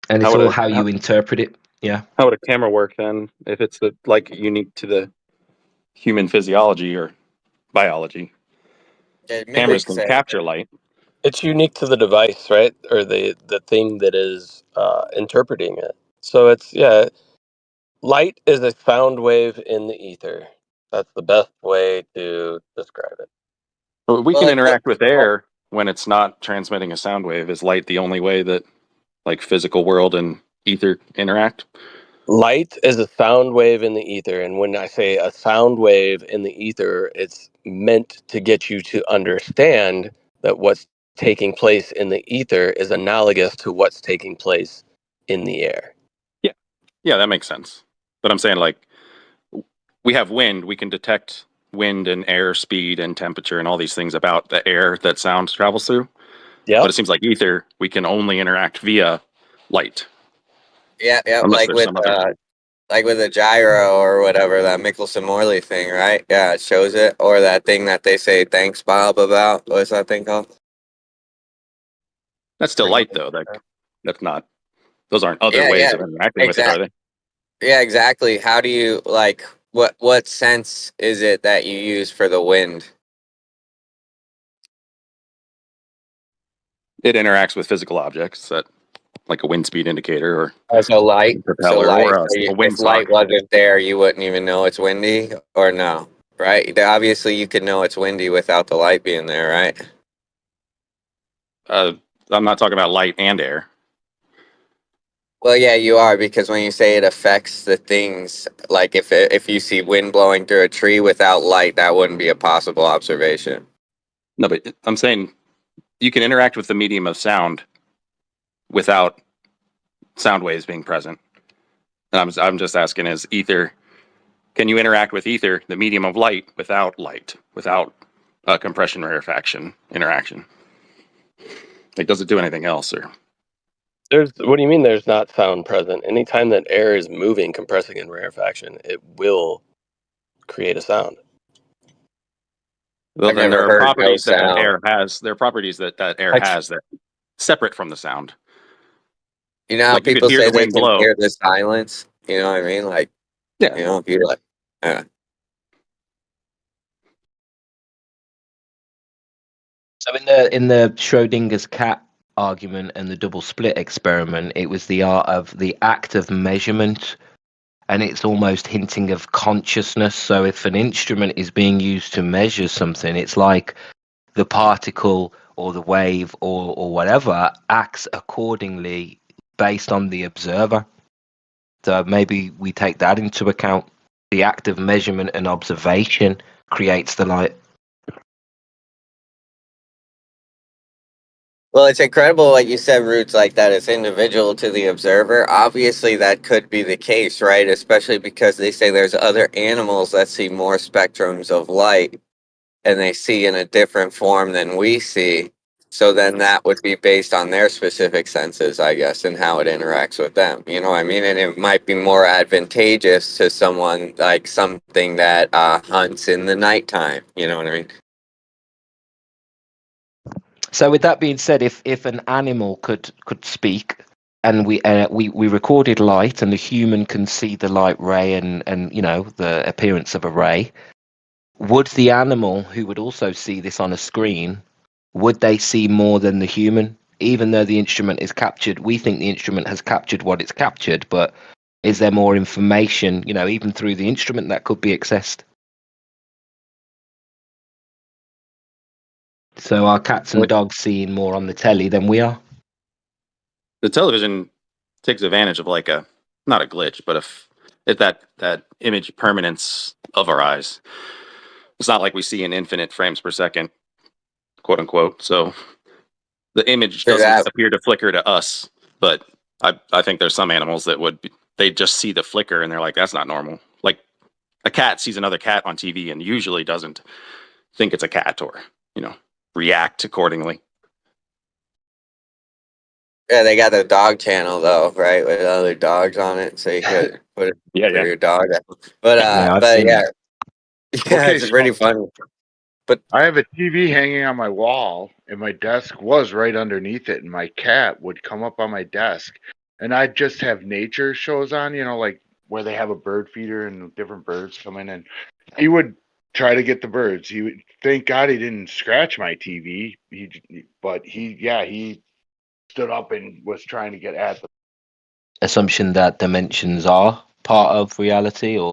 And it's all how you interpret it. Yeah. How would a camera work then if it's unique to the human physiology or biology? Cameras can capture light. It's unique to the device, right? Or the thing that is interpreting it. So it's light is a sound wave in the ether. That's the best way to describe it. But we can interact with air when it's not transmitting a sound wave. Is light the only way that physical world and ether interact? Light is a sound wave in the ether, and when I say a sound wave in the ether, it's meant to get you to understand that what's taking place in the ether is analogous to what's taking place in the air. Yeah, that makes sense. But I'm saying we have wind, we can detect wind and air speed and temperature and all these things about the air that sound travels through. Yeah. But it seems like ether, we can only interact via light. Yeah, Unless like there's with some other a gyro or whatever, that Michelson-Morley thing, right? Yeah, it shows it. Or that thing that they say thanks Bob about. What's that thing called? That's still light though. That's not. Those aren't other ways of interacting with it, are they? Yeah, exactly. How do you what sense is it that you use for the wind? It interacts with physical objects, like a wind speed indicator or so light. propeller or a wind if light wasn't there, you wouldn't even know it's windy, or no? Right? Obviously, you could know it's windy without the light being there, right? I'm not talking about light and air. Well, yeah, you are, because when you say it affects the things, like if you see wind blowing through a tree without light, that wouldn't be a possible observation. No, but I'm saying you can interact with the medium of sound without sound waves being present. And I'm just asking, can you interact with ether, the medium of light, without compression rarefaction interaction? Does it do anything else, or? What do you mean there's not sound present? Anytime that air is moving, compressing, and rarefaction, it will create a sound. Well, then there are properties that air has. There are properties that air has that separate from the sound. You know how people say they can hear the silence? You know what I mean? If you yeah. So in the Schrodinger's cat argument and the double split experiment, it was the art of the act of measurement, and it's almost hinting of consciousness. So if an instrument is being used to measure something, it's like the particle or the wave or whatever acts accordingly based on the observer. So maybe we take that into account. The act of measurement and observation creates the light. Well, it's incredible what you said, Roots, like that it's individual to the observer. Obviously, that could be the case, right? Especially because they say there's other animals that see more spectrums of light and they see in a different form than we see. So then that would be based on their specific senses, I guess, and how it interacts with them. You know what I mean? And it might be more advantageous to someone like something that hunts in the nighttime. You know what I mean? So with that being said, if an animal could speak, and we recorded light, and the human can see the light ray and the appearance of a ray, would the animal, who would also see this on a screen, would they see more than the human? Even though the instrument is captured, we think the instrument has captured what it's captured, but is there more information, even through the instrument, that could be accessed? So are cats and dogs seeing more on the telly than we are? The television takes advantage of like not a glitch, but if that image permanence of our eyes. It's not like we see in infinite frames per second, quote unquote. So the image doesn't appear to flicker to us, but I think there's some animals that they just see the flicker and they're like, that's not normal. Like a cat sees another cat on TV and usually doesn't think it's a cat or, react accordingly. Yeah, they got the dog channel though, right? With other dogs on it, so you could put it for your dog. But yeah, Okay, it's pretty funny. But I have a TV hanging on my wall, and my desk was right underneath it, and my cat would come up on my desk, and I'd just have nature shows on, like where they have a bird feeder and different birds come in, and he would try to get the birds. He would, thank God he didn't scratch my TV, but he stood up and was trying to get at them. Assumption that dimensions are part of reality, or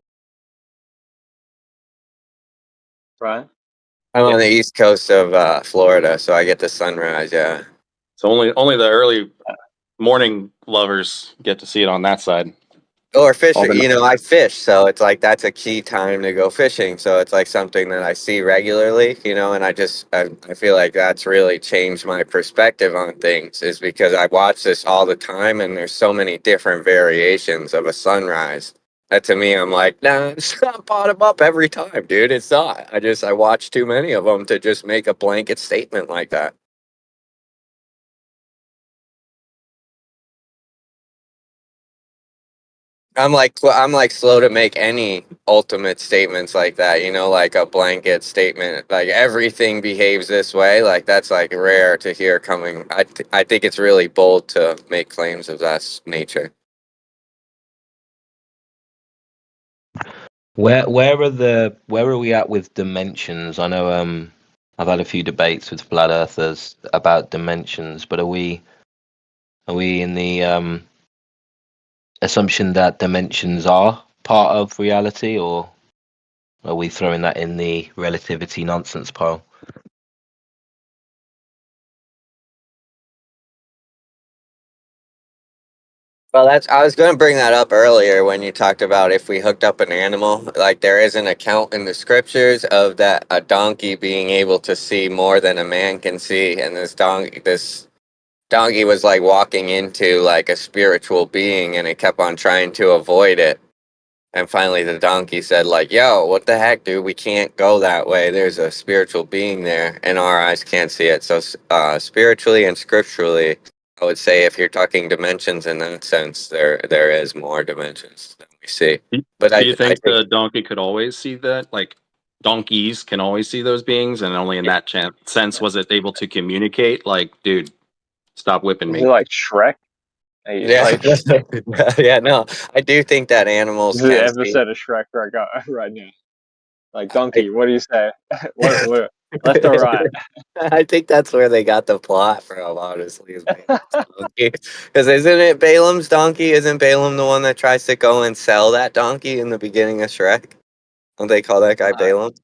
Right. I'm on the east coast of Florida, so I get the sunrise. Yeah. So only the early morning lovers get to see it on that side. Or fishing, I fish, so it's like that's a key time to go fishing. So it's like something that I see regularly, and I feel like that's really changed my perspective on things, is because I watch this all the time and there's so many different variations of a sunrise. That to me, I'm like, nah, it's not bottom up every time, dude. It's not. I watch too many of them to just make a blanket statement like that. I'm like slow to make any ultimate statements like that, like a blanket statement, like everything behaves this way. Like that's like rare to hear coming. I think it's really bold to make claims of that nature. where are we at with dimensions? I know I've had a few debates with flat earthers about dimensions, but are we in the assumption that dimensions are part of reality, or are we throwing that in the relativity nonsense pile? Well, I was going to bring that up earlier when you talked about if we hooked up an animal. Like there is an account in the scriptures of that a donkey being able to see more than a man can see, and this donkey was like walking into like a spiritual being, and it kept on trying to avoid it. And finally the donkey said like, yo, what the heck, dude, we can't go that way. There's a spiritual being there and our eyes can't see it. So spiritually and scripturally, I would say if you're talking dimensions in that sense, there is more dimensions than we see. But Do you think the donkey could always see that? Like donkeys can always see those beings, and only in that sense was it able to communicate? Like, dude, stop whipping me. Is it like Shrek? Yeah, yeah, no, I do think that animals This is the can see. episode of Shrek right now. Like donkey, what do you say? what left or right? I think that's where they got the plot from, honestly. Because isn't it Balaam's donkey? Isn't Balaam the one that tries to go and sell that donkey in the beginning of Shrek? Don't they call that guy Balaam?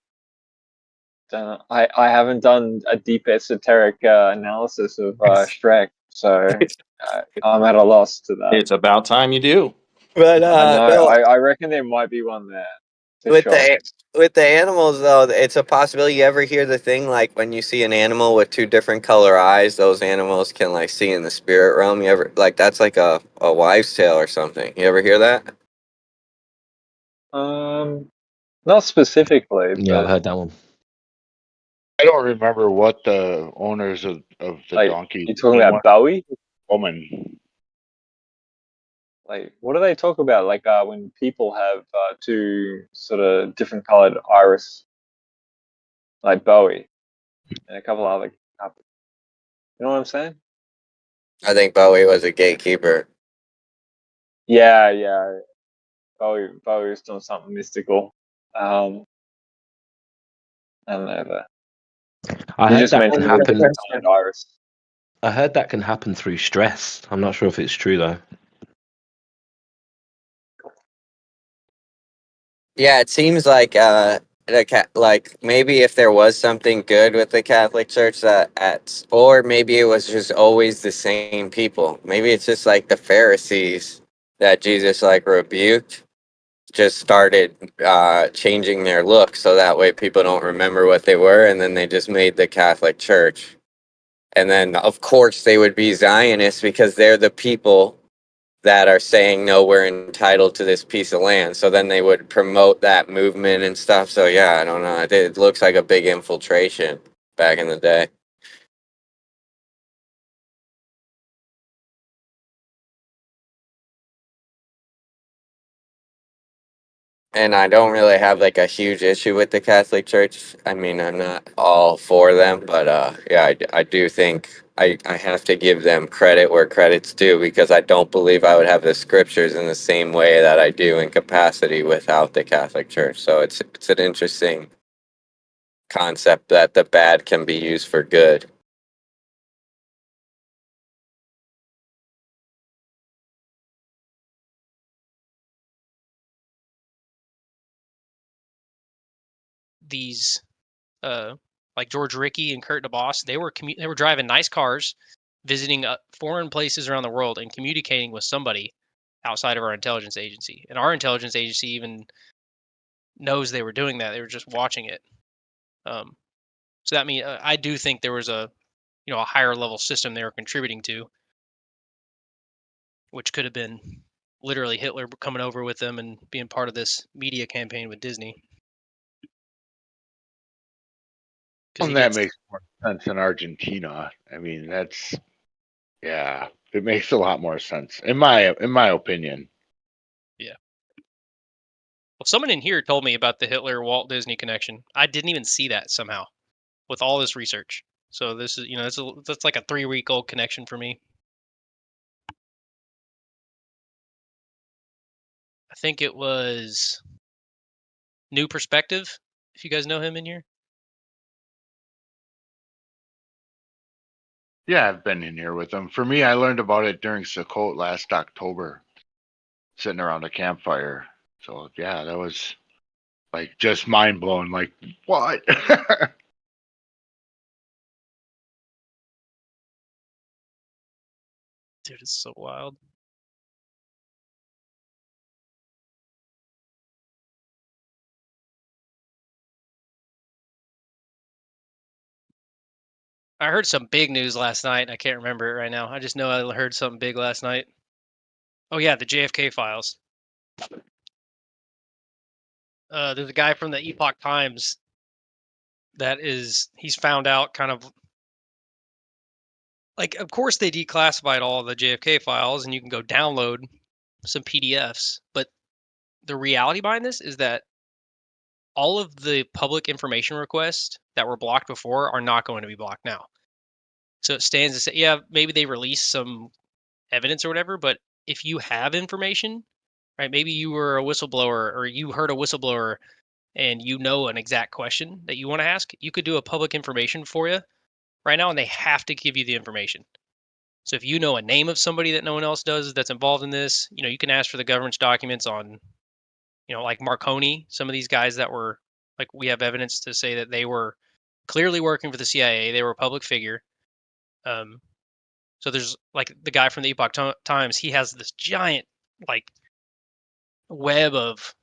I haven't done a deep esoteric analysis of Shrek, so I'm at a loss to that. It's about time you do. But no, I reckon there might be one there. With the animals though, it's a possibility. You ever hear the thing like when you see an animal with two different color eyes, those animals can like see in the spirit realm? You ever like that's like a wives' tale or something? You ever hear that? Not specifically. Yeah, but I've heard that one. I don't remember what the owners of the donkey. You talking about Bowie? Woman. Like, what do they talk about? Like, when people have two sort of different colored iris, like Bowie, and a couple other. You know what I'm saying? I think Bowie was a gatekeeper. Yeah. Bowie was doing something mystical. I don't know that. I You heard just that mentioned can happen. the colored iris. I heard that can happen through stress. I'm not sure if it's true though. Yeah, it seems like like maybe if there was something good with the Catholic Church or maybe it was just always the same people. Maybe it's just like the Pharisees that Jesus like rebuked just started changing their look so that way people don't remember what they were, and then they just made the Catholic Church. And then of course they would be Zionists because they're the people that are saying no, we're entitled to this piece of land. So then they would promote that movement and stuff. So yeah, I don't know. It looks like a big infiltration back in the day. And I don't really have like a huge issue with the Catholic Church. I mean, I'm not all for them, but yeah, I do think I have to give them credit where credit's due, because I don't believe I would have the scriptures in the same way that I do in capacity without the Catholic Church. So it's an interesting concept that the bad can be used for good. These like George Rickey and Kurt DeBoss, they were driving nice cars, visiting foreign places around the world and communicating with somebody outside of our intelligence agency. And our intelligence agency even knows they were doing that. They were just watching it. So that means I do think there was a higher level system they were contributing to, which could have been literally Hitler coming over with them and being part of this media campaign with Disney. And that makes more sense in Argentina. I mean, it makes a lot more sense in my opinion. Yeah. Well, someone in here told me about the Hitler Walt Disney connection. I didn't even see that somehow with all this research. So this is, that's like a 3-week-old connection for me. I think it was New Perspective, if you guys know him in here. Yeah, I've been in here with them. For me, I learned about it during Sukkot last October, sitting around a campfire. So yeah, that was like just mind blowing. Like, what? Dude, it's so wild. I heard some big news last night. I can't remember it right now. I just know I heard something big last night. Oh yeah, the JFK files. There's a guy from the Epoch Times he's found out kind of like, of course they declassified all the JFK files and you can go download some PDFs, but the reality behind this is that all of the public information requests that were blocked before are not going to be blocked now. So it stands to say, yeah, maybe they released some evidence or whatever, but if you have information, right, maybe you were a whistleblower or you heard a whistleblower and you know an exact question that you want to ask, you could do a public information for you right now, and they have to give you the information. So if you know a name of somebody that no one else does that's involved in this, you can ask for the government's documents on, like Marconi, some of these guys that were, like, we have evidence to say that they were clearly working for the CIA. They were a public figure. So there's like the guy from the Epoch Times, he has this giant like web of,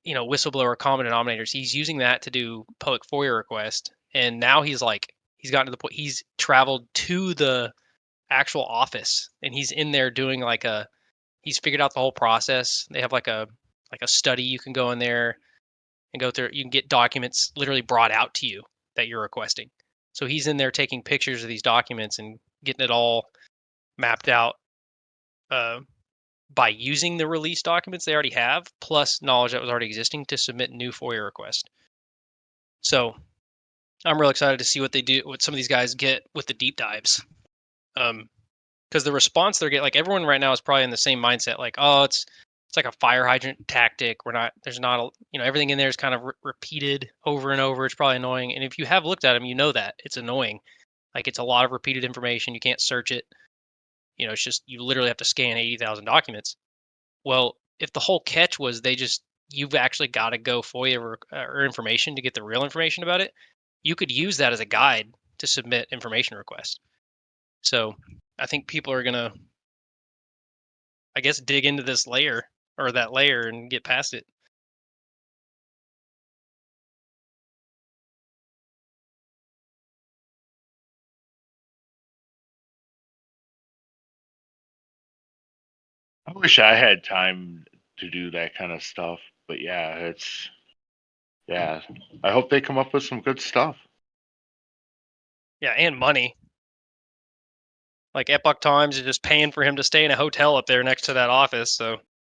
whistleblower common denominators. He's using that to do public FOIA request. And now he's gotten to the point, he's traveled to the actual office and he's in there doing he's figured out the whole process. They have like a study. You can go in there and go through, you can get documents literally brought out to you that you're requesting. So he's in there taking pictures of these documents and getting it all mapped out by using the release documents they already have, plus knowledge that was already existing to submit new FOIA requests. So I'm real excited to see what they do, what some of these guys get with the deep dives. Because the response they're getting, like everyone right now is probably in the same mindset, like, oh, it's like a fire hydrant tactic. There's not a, everything in there is kind of repeated over and over. It's probably annoying. And if you have looked at them, you know that it's annoying. Like it's a lot of repeated information. You can't search it. It's just, you literally have to scan 80,000 documents. Well, if the whole catch was you've actually got to go FOIA or information to get the real information about it, you could use that as a guide to submit information requests. So I think people are going to, I guess, dig into this layer or that layer and get past it. I wish I had time to do that kind of stuff, but yeah, I hope they come up with some good stuff. Yeah, and money. Like Epoch Times is just paying for him to stay in a hotel up there next to that office, so